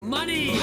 money.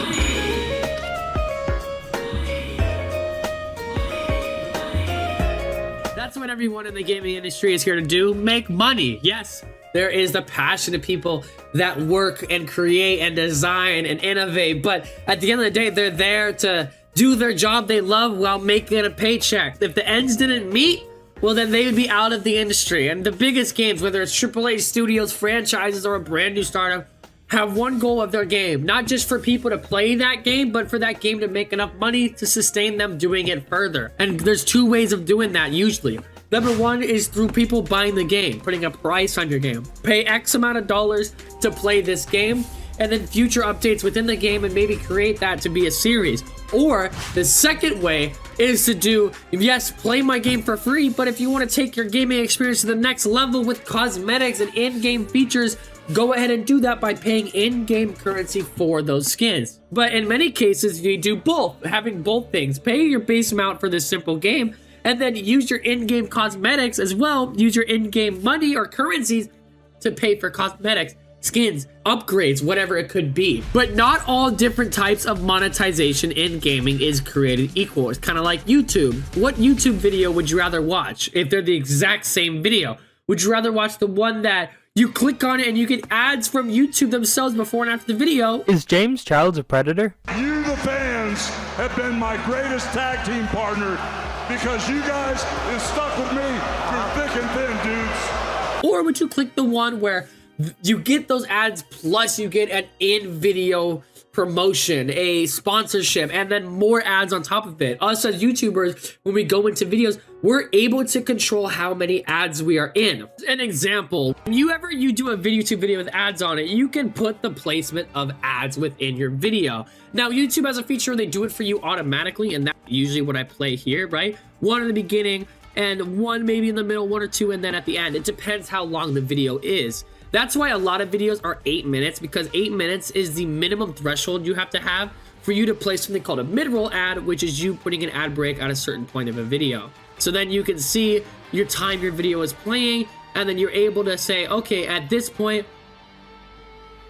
That's what everyone in the gaming industry is here to do, make money. Yes, there is the passionate people that work and create and design and innovate, but at the end of the day, they're there to do their job they love while making a paycheck. If the ends didn't meet, well, then they would be out of the industry. And the biggest games, whether it's AAA studios, franchises, or a brand new startup, have one goal of their game, not just for people to play that game, but for that game to make enough money to sustain them doing it further. And there's two ways of doing that usually. Number one is through people buying the game, putting a price on your game. Pay X amount of dollars to play this game, and then future updates within the game and maybe create that to be a series. Or the second way is to do, yes, play my game for free, but if you want to take your gaming experience to the next level with cosmetics and in-game features, go ahead and do that by paying in-game currency for those skins. But in many cases, you do both, having both things. Pay your base amount for this simple game, and then use your in-game cosmetics as well. Use your in-game money or currencies to pay for cosmetics, skins, upgrades, whatever it could be. But not all different types of monetization in gaming is created equal. It's kind of like YouTube. What YouTube video would you rather watch if they're the exact same video? Would you rather watch the one that you click on it and you get ads from YouTube themselves before and after the video? Is James Childs a predator? You, the fans, have been my greatest tag team partner because you guys have stuck with me through thick and thin, dudes. Or would you click the one where you get those ads plus you get an in-video promotion, a sponsorship, and then more ads on top of it? Us as YouTubers, when we go into videos, we're able to control how many ads we are in. An example, whenever you do a YouTube video with ads on it, you can put the placement of ads within your video. Now, YouTube has a feature, they do it for you automatically, and that's usually what I play here, right? One in the beginning, and one maybe in the middle, one or two, and then at the end. It depends how long the video is. That's why a lot of videos are 8 minutes, because 8 minutes is the minimum threshold you have to have for you to play something called a mid-roll ad, which is you putting an ad break at a certain point of a video. So then you can see your time your video is playing, and then you're able to say, okay, at this point,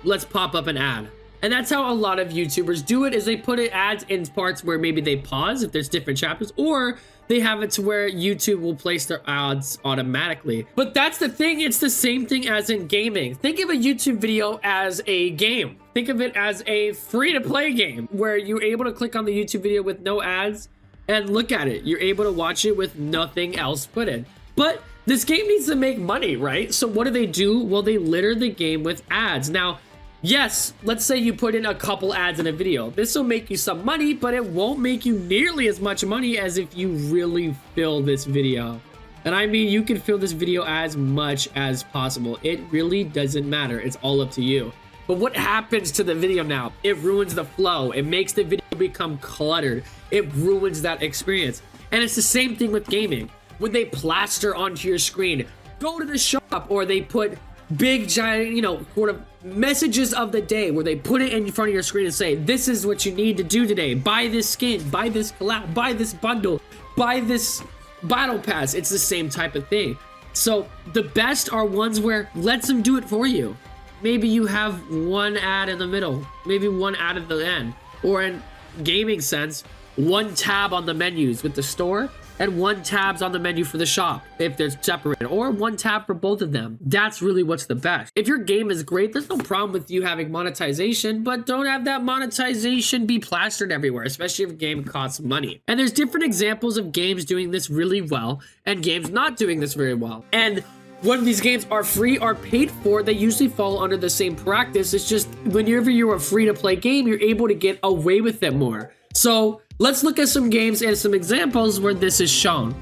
let's pop up an ad. And that's how a lot of YouTubers do it, is they put it ads in parts where maybe they pause if there's different chapters, or they have it to where YouTube will place their ads automatically. But that's the thing, it's the same thing as in gaming. Think of a YouTube video as a game. Think of it as a free-to-play game where you're able to click on the YouTube video with no ads and look at it. You're able to watch it with nothing else put in. But this game needs to make money, right? So what do? Well, they litter the game with ads. Now, yes, let's say you put in a couple ads in a video. This will make you some money, but it won't make you nearly as much money as if you really fill this video. And I mean, you can fill this video as much as possible. It really doesn't matter. It's all up to you. But what happens to the video now? It ruins the flow. It makes the video become cluttered. It ruins that experience. And it's the same thing with gaming. When they plaster onto your screen, go to the shop, or they put big giant, sort of messages of the day where they put it in front of your screen and say, this is what you need to do today. Buy this skin, buy this collab, buy this bundle, buy this battle pass. It's the same type of thing. So the best are ones where lets them do it for you. Maybe you have one ad in the middle, maybe one ad at the end, or in gaming sense, one tab on the menus with the store and one tabs on the menu for the shop if they're separate, or one tab for both of them. That's really what's the best. If your game is great, there's no problem with you having monetization, but don't have that monetization be plastered everywhere, especially if a game costs money. And there's different examples of games doing this really well and games not doing this very well. And when these games are free or paid for, they usually fall under the same practice. It's just whenever you're a free-to-play game, you're able to get away with it more. So let's look at some games and some examples where this is shown.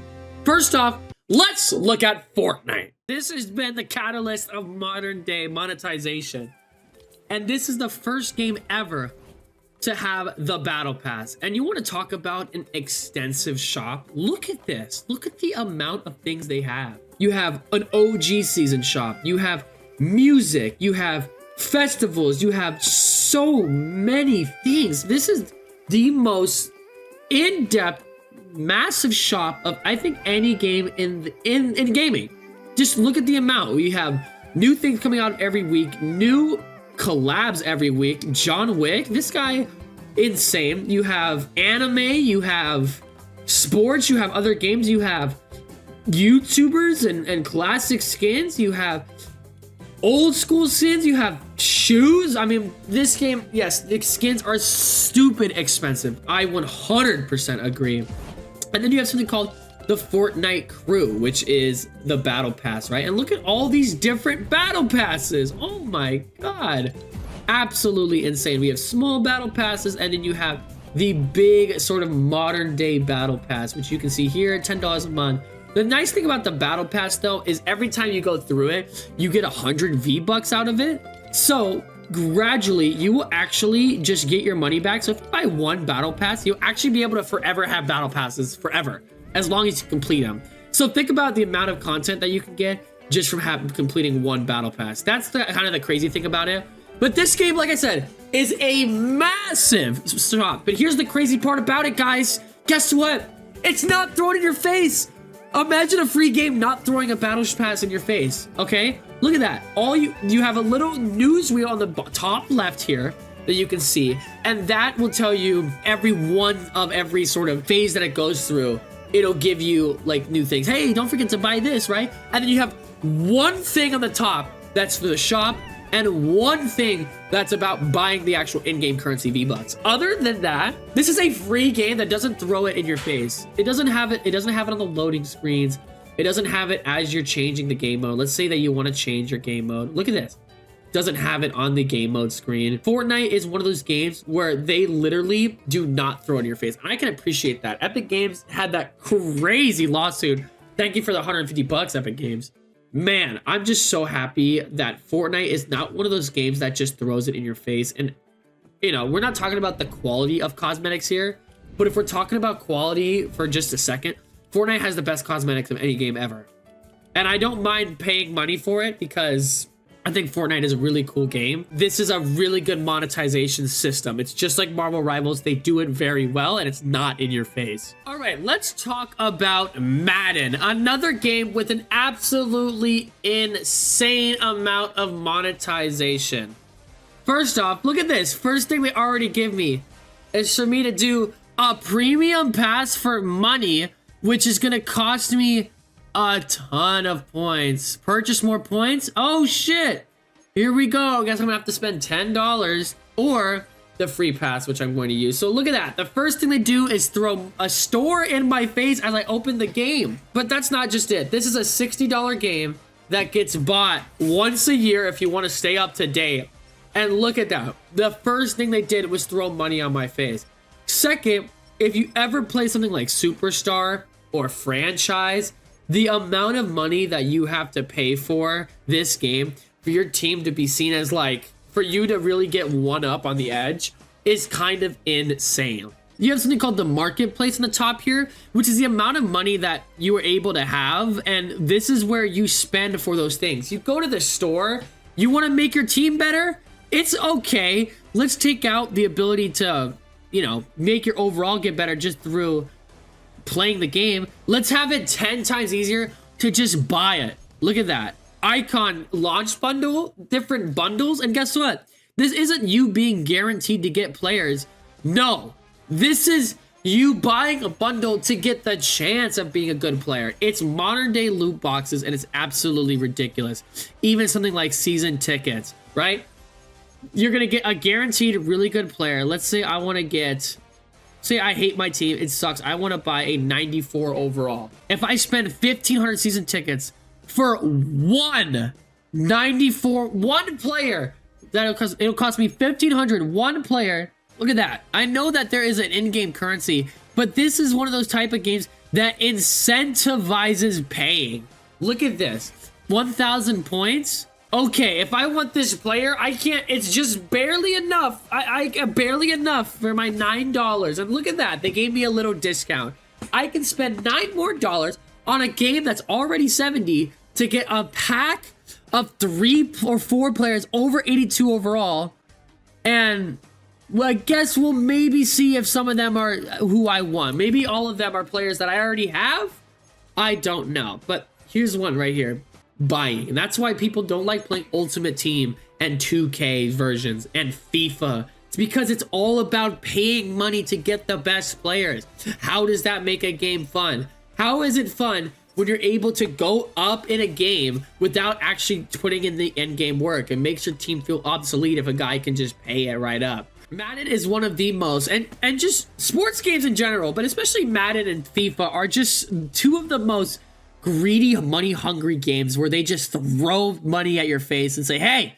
First off, let's look at Fortnite. This has been the catalyst of modern day monetization. And this is the first game ever to have the battle pass. And you want to talk about an extensive shop? Look at this. Look at the amount of things they have. You have an OG season shop. You have music. You have festivals. You have so many things. This is the most in-depth, massive shop of, I think, any game in gaming. Just look at the amount. We have new things coming out every week, new collabs every week. John Wick, this guy, insane. You have anime, you have sports, you have other games, you have YouTubers and classic skins, you have old school skins, you have shoes. I mean, this game, yes, the skins are stupid expensive. I 100% agree. And then you have something called the Fortnite Crew, which is the battle pass, right? And look at all these different battle passes. Oh my god, absolutely insane. We have small battle passes, and then you have the big sort of modern day battle pass, which you can see here, $10 a month. The nice thing about the battle pass though is every time you go through it, you get 100 V-Bucks out of it. So gradually you will actually just get your money back. So if you buy one battle pass, you'll actually be able to forever have battle passes forever, as long as you complete them. So think about the amount of content that you can get just from completing one battle pass. That's the kind of the crazy thing about it. But this game, like I said, is a massive shop. But here's the crazy part about it, guys. Guess what? It's not thrown in your face. Imagine a free game not throwing a battle pass in your face. Okay, look at that. All you have a little news wheel on the top left here that you can see, and that will tell you every one of every sort of phase that it goes through. It'll give you like new things. Hey, don't forget to buy this, right? And then you have one thing on the top that's for the shop, and one thing that's about buying the actual in-game currency V-Bucks. Other than that, this is a free game that doesn't throw it in your face. It doesn't have it on the loading screens. It doesn't have it as you're changing the game mode. Let's say that you want to change your game mode. Look at this. Doesn't have it on the game mode screen. Fortnite is one of those games where they literally do not throw it in your face. And I can appreciate that. Epic Games had that crazy lawsuit. Thank you for the 150 bucks, Epic Games. Man, I'm just so happy that Fortnite is not one of those games that just throws it in your face. And, you know, we're not talking about the quality of cosmetics here, but if we're talking about quality for just a second, Fortnite has the best cosmetics of any game ever. And I don't mind paying money for it because I think Fortnite is a really cool game. This is a really good monetization system. It's just like Marvel Rivals. They do it very well, and it's not in your face. All right, let's talk about Madden, another game with an absolutely insane amount of monetization. First off, look at this. First thing they already give me is for me to do a premium pass for money, which is gonna cost me a ton of points. Purchase more points? Oh shit! Here we go. I guess I'm gonna have to spend $10 or the free pass, which I'm going to use. So look at that. The first thing they do is throw a store in my face as I open the game. But that's not just it. This is a $60 game that gets bought once a year if you want to stay up to date. And look at that. The first thing they did was throw money on my face. Second, if you ever play something like Superstar or Franchise, the amount of money that you have to pay for this game for your team to be seen as like, for you to really get one up on the edge is kind of insane. You have something called the marketplace in the top here, which is the amount of money that you are able to have. And this is where you spend for those things. You go to the store, you want to make your team better? It's okay. Let's take out the ability to, you know, make your overall get better just through playing the game. Let's have it 10 times easier to just buy it. Look at that. Icon launch bundle, different bundles. And guess what? This isn't you being guaranteed to get players. No, this is you buying a bundle to get the chance of being a good player. It's modern day loot boxes and it's absolutely ridiculous. Even something like season tickets, right? You're going to get a guaranteed really good player. Let's say I want to get, say I hate my team, it sucks. I want to buy a 94 overall. If I spend 1,500 season tickets for one player, it'll cost me 1,500, one player. Look at that. I know that there is an in-game currency, but this is one of those type of games that incentivizes paying. Look at this. 1,000 points. Okay, if I want this player, I can't. It's just barely enough. I barely enough for my $9. And look at that. They gave me a little discount. I can spend $9 more on a game that's already 70 to get a pack of 3 or 4 players over 82 overall. And well, I guess we'll maybe see if some of them are who I want. Maybe all of them are players that I already have. I don't know. But here's one right here. Buying. And that's why people don't like playing Ultimate Team and 2K versions and FIFA. It's because it's all about paying money to get the best players. How does that make a game fun? How is it fun when you're able to go up in a game without actually putting in the end game work? It makes your team feel obsolete if a guy can just pay it right up. Madden is one of the most, and just sports games in general, but especially Madden and FIFA are just two of the most greedy, money-hungry games where they just throw money at your face and say, hey,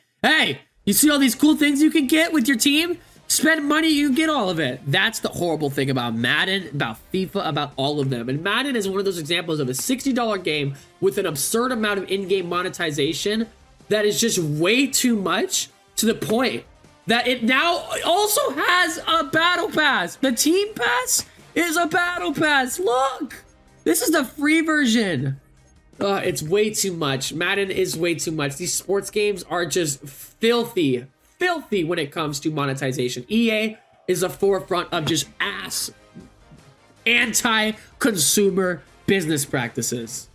you see all these cool things you can get with your team? Spend money, you get all of it. That's the horrible thing about Madden, about FIFA, about all of them. And Madden is one of those examples of a $60 game with an absurd amount of in-game monetization that is just way too much, to the point that it now also has a battle pass. The team pass is a battle pass. Look, this is the free version. It's way too much. Madden is way too much. These sports games are just filthy when it comes to monetization. EA is the forefront of just anti-consumer business practices.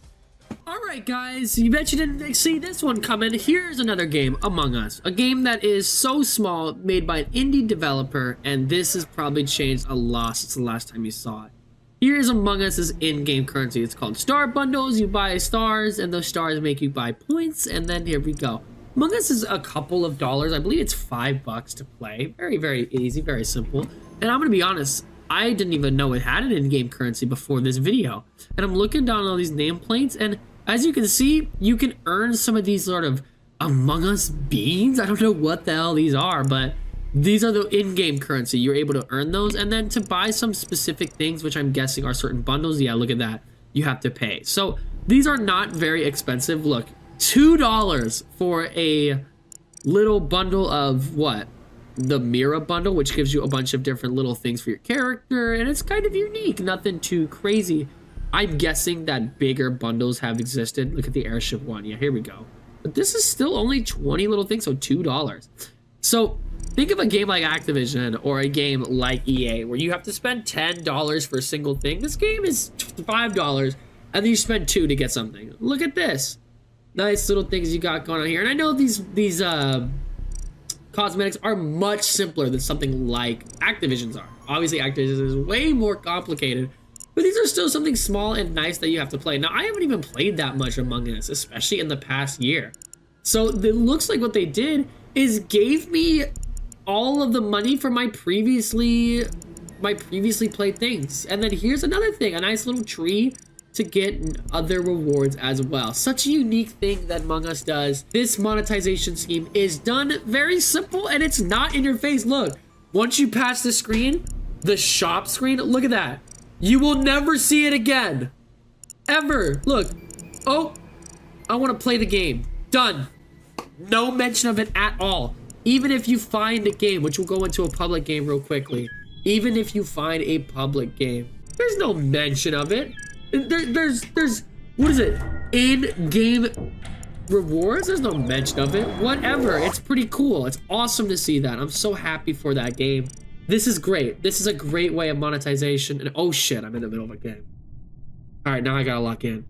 All right, guys, you bet you didn't see this one coming. Here's another game, Among Us, a game that is so small, made by an indie developer, and this has probably changed a lot since the last time you saw it. Here's Among Us's in-game currency. It's called Star Bundles. You buy stars, and those stars make you buy points, and then here we go. Among Us is a couple of dollars. I believe it's $5 to play. Very, very easy, very simple. And I'm gonna be honest, I didn't even know it had an in-game currency before this video. And I'm looking down all these nameplates, and as you can see, you can earn some of these sort of Among Us beans. I don't know what the hell these are, but these are the in-game currency. You're able to earn those, and then to buy some specific things, which I'm guessing are certain bundles. Yeah, look at that. You have to pay. So these are not very expensive. Look, $2 for a little bundle of what? The Mira bundle, which gives you a bunch of different little things for your character, and it's kind of unique. Nothing too crazy. I'm guessing that bigger bundles have existed. Look at the airship one. Yeah, here we go. But this is still only 20 little things, so $2. So think of a game like Activision or a game like EA where you have to spend $10 for a single thing. This game is $5, and then you spend $2 to get something. Look at this. Nice little things you got going on here. And I know these cosmetics are much simpler than something like Activision's are. Obviously, Activision is way more complicated, but these are still something small and nice that you have to play. Now, I haven't even played that much Among Us, especially in the past year. So it looks like what they did is gave me all of the money for my previously played things. And then here's another thing, a nice little tree to get other rewards as well. Such a unique thing that Among Us does. This monetization scheme is done very simple, and it's not in your face. Look, once you pass the screen, the shop screen, look at that. You will never see it again. Ever. Look. Oh, I want to play the game. Done. No mention of it at all. Even if you find a game, which we'll go into a public game real quickly. Even if you find a public game, there's no mention of it. There's what is it? In-game rewards? There's no mention of it. Whatever. It's pretty cool. It's awesome to see that. I'm so happy for that game. This is great. This is a great way of monetization. And oh shit, I'm in the middle of a game. All right, now I gotta lock in.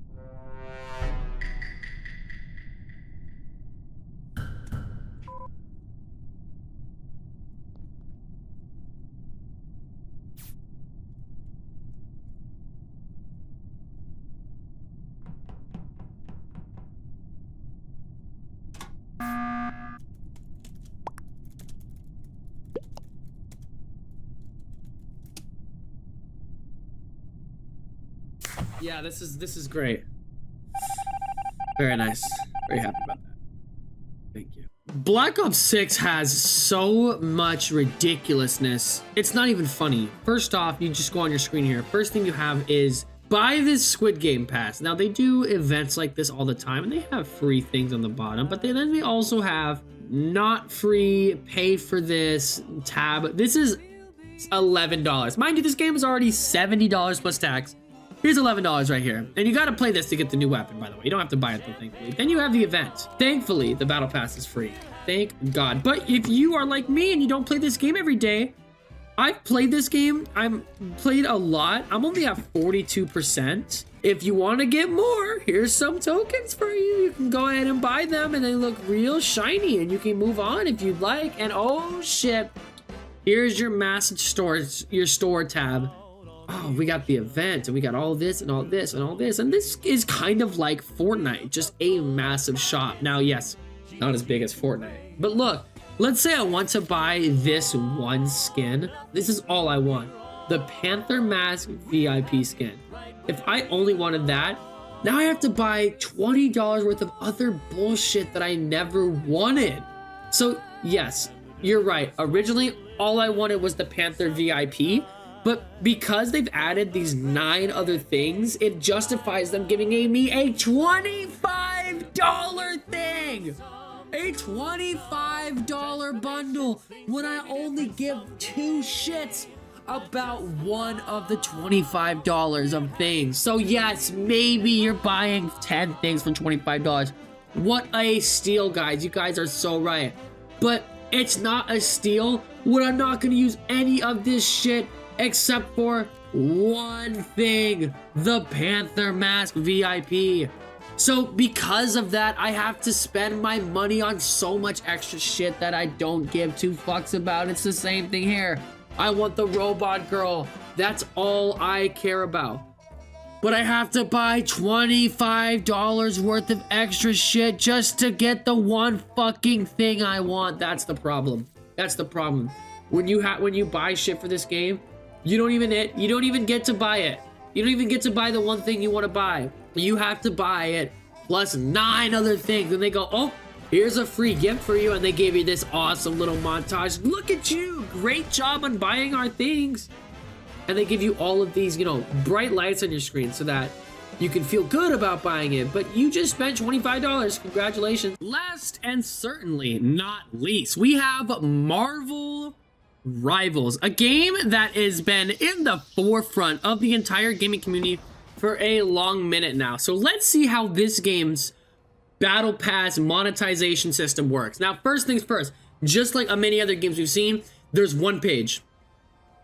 Yeah, this is great. Very nice. Very happy about that. Thank you. Black Ops 6 has so much ridiculousness. It's not even funny. First off, you just go on your screen here. First thing you have is buy this Squid Game pass. Now they do events like this all the time, and they have free things on the bottom, but then they also have not free, pay for this tab. This is $11. Mind you, this game is already $70 plus tax. Here's $11 right here. And you gotta play this to get the new weapon, by the way. You don't have to buy it though, thankfully. Then you have the event. Thankfully, the battle pass is free. Thank God. But if you are like me and you don't play this game every day, I've played this game. I'm played a lot. I'm only at 42%. If you want to get more, here's some tokens for you. You can go ahead and buy them and they look real shiny and you can move on if you'd like. And oh shit, here's your massive storage, your store tab. Oh, we got the event and we got all this and all this and all this. And this is kind of like Fortnite, just a massive shop. Now, yes, not as big as Fortnite, but look, let's say I want to buy this one skin. This is all I want. The Panther Mask VIP skin. If I only wanted that, now I have to buy $20 worth of other bullshit that I never wanted. So yes, you're right. Originally, all I wanted was the Panther VIP, but because they've added these 9 other things, it justifies them giving me a $25 thing. A $25 bundle when I only give 2 shits about one of the $25 of things. So yes, maybe you're buying 10 things for $25. What a steal, guys. You guys are so right. But it's not a steal when I'm not going to use any of this shit except for one thing, the Panther Mask VIP. So because of that, I have to spend my money on so much extra shit that I don't give 2 fucks about. It's the same thing here. I want the robot girl. That's all I care about. But I have to buy $25 worth of extra shit just to get the one fucking thing I want. That's the problem. That's the problem. When you buy shit for this game, you don't even get to buy it. You don't even get to buy the one thing you want to buy. You have to buy it plus 9 other things. And they go, oh, here's a free gift for you. And they gave you this awesome little montage. Look at you. Great job on buying our things. And they give you all of these, you know, bright lights on your screen so that you can feel good about buying it. But you just spent $25. Congratulations. Last and certainly not least, we have Marvel Rivals, a game that has been in the forefront of the entire gaming community for a long minute now. So let's see how this game's Battle Pass monetization system works. Now, first things first, just like many other games we've seen, there's one page.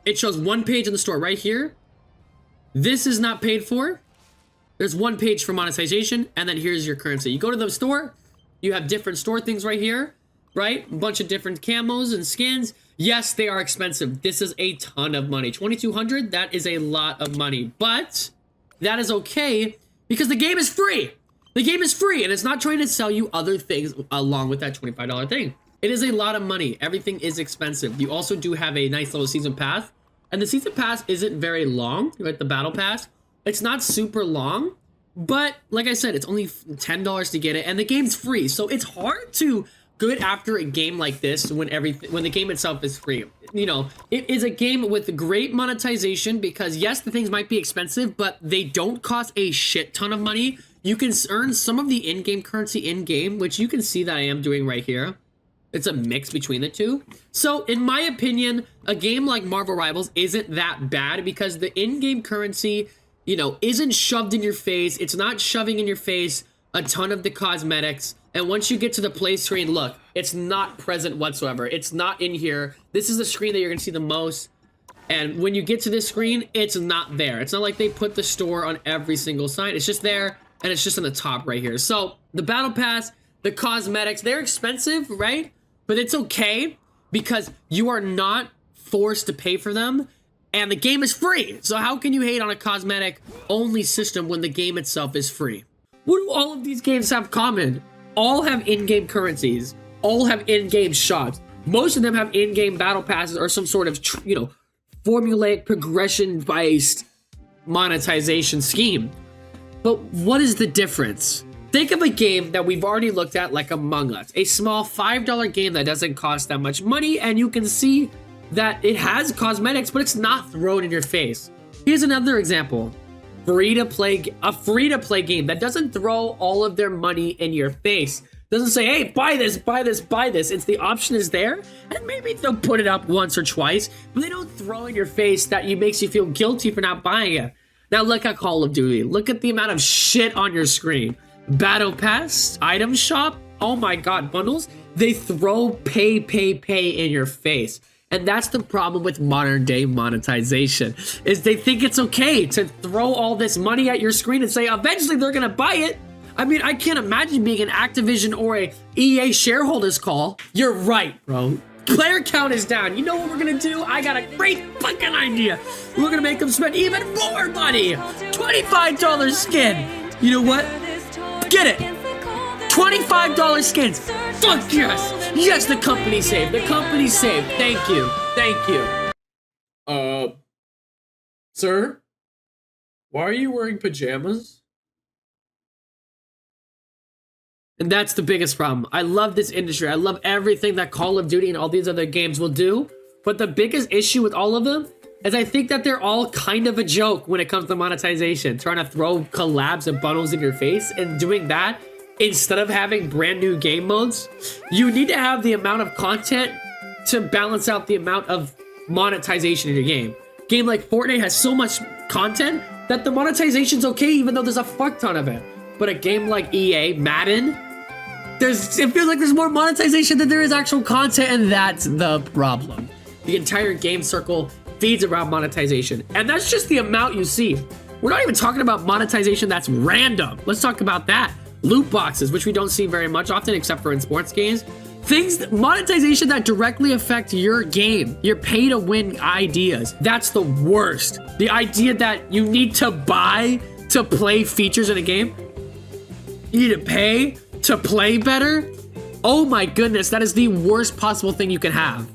It shows one page in the store right here. This is not paid for. There's one page for monetization, and then here's your currency. You go to the store, you have different store things right here, right? A bunch of different camos and skins. Yes, they are expensive. This is a ton of money. $2,200, that is a lot of money, but that is okay because the game is free. The game is free, and it's not trying to sell you other things along with that $25 thing. It is a lot of money. Everything is expensive. You also do have a nice little season pass, and the season pass isn't very long, right? The battle pass, it's not super long, but like I said, it's only $10 to get it, and the game's free, so it's hard to good after a game like this when the game itself is free. You know, it is a game with great monetization because yes, the things might be expensive, but they don't cost a shit ton of money. You can earn some of the in-game currency in-game, which you can see that I am doing right here. It's a mix between the two. So in my opinion, a game like Marvel Rivals isn't that bad because the in-game currency, you know, isn't shoved in your face. It's not shoving in your face a ton of the cosmetics. And once you get to the play screen, look, it's not present whatsoever. It's not in here. This is the screen that you're gonna see the most. And when you get to this screen, it's not there. It's not like they put the store on every single sign. It's just there, and it's just on the top right here. So the battle pass, the cosmetics, they're expensive, right? But it's okay because you are not forced to pay for them, and the game is free. So how can you hate on a cosmetic only system when the game itself is free? What do all of these games have common? All have in-game currencies. All have in-game shops. Most of them have in-game battle passes or some sort of, you know, formulaic progression-based monetization scheme. But what is the difference? Think of a game that we've already looked at like Among Us. A small $5 game that doesn't cost that much money, and you can see that it has cosmetics, but it's not thrown in your face. Here's another example. A free-to-play game that doesn't throw all of their money in your face. Doesn't say, hey, buy this, buy this, buy this. It's the option is there, and maybe they'll put it up once or twice, but they don't throw in your face that makes you feel guilty for not buying it. Now look at Call of Duty. Look at the amount of shit on your screen. Battle Pass, item shop, oh my god, bundles. They throw pay in your face. And that's the problem with modern day monetization, is they think it's okay to throw all this money at your screen and say eventually they're gonna buy it. I mean, I can't imagine being an Activision or a EA shareholders call. You're right, bro. Player count is down. You know what we're gonna do? I got a great fucking idea. We're gonna make them spend even more money. $25 skin. You know what? Get it. $25 skins. Fuck yes. Yes, the company saved. The company saved. Thank you. Thank you. Sir? Why are you wearing pajamas? And that's the biggest problem. I love this industry. I love everything that Call of Duty and all these other games will do. But the biggest issue with all of them is I think that they're all kind of a joke when it comes to monetization. Trying to throw collabs and bundles in your face and doing that instead of having brand new game modes. You need to have the amount of content to balance out the amount of monetization in your game. Game like Fortnite has so much content that the monetization's okay even though there's a fuck ton of it. But a game like EA, Madden, it feels like there's more monetization than there is actual content, and that's the problem. The entire game circle feeds around monetization, and that's just the amount you see. We're not even talking about monetization that's random. Let's talk about that. Loot boxes, which we don't see very much often except for in sports games. Monetization that directly affect your game, your pay to win ideas. That's the worst. The idea that you need to buy to play features in a game. You need to pay to play better. Oh my goodness, that is the worst possible thing you can have.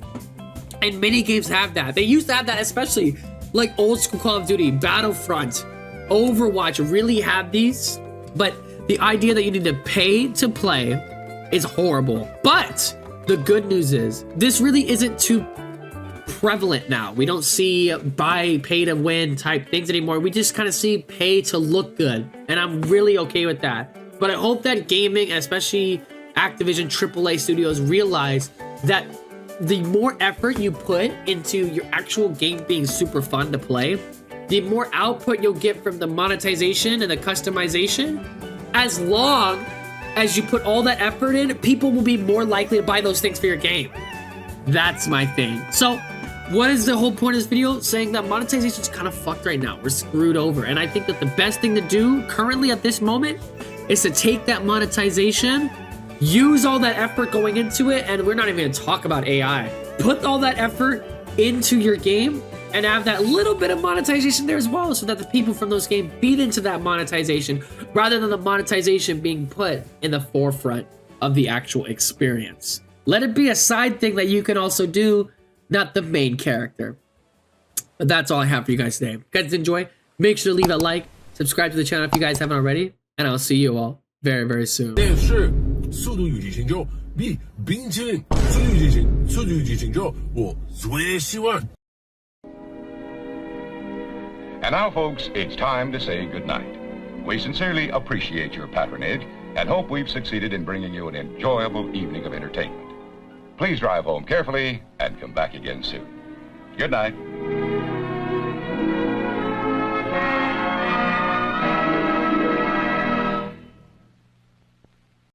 And many games have that. They used to have that, especially like old school Call of Duty, Battlefront, Overwatch really have these. But the idea that you need to pay to play is horrible. But the good news is this really isn't too prevalent now. We don't see buy, pay to win type things anymore. We just kind of see pay to look good. And I'm really okay with that. But I hope that gaming, especially Activision AAA studios, realize that the more effort you put into your actual game being super fun to play, the more output you'll get from the monetization and the customization. As long as you put all that effort in, people will be more likely to buy those things for your game. That's my thing. So what is the whole point of this video? Saying that monetization is kind of fucked right now. We're screwed over. And I think that the best thing to do currently at this moment is to take that monetization, use all that effort going into it, and we're not even gonna talk about AI. Put all that effort into your game and have that little bit of monetization there as well, so that the people from those games feed into that monetization rather than the monetization being put in the forefront of the actual experience. Let it be a side thing that you can also do, not the main character. But that's all I have for you guys today. If you guys enjoy, make sure to leave a like, subscribe to the channel if you guys haven't already, and I'll see you all very, very soon. 电视速度与激情中比冰淇淋速度与激情，速度与激情中我最喜欢。 And now, folks, it's time to say goodnight. We sincerely appreciate your patronage and hope we've succeeded in bringing you an enjoyable evening of entertainment. Please drive home carefully and come back again soon. Good night.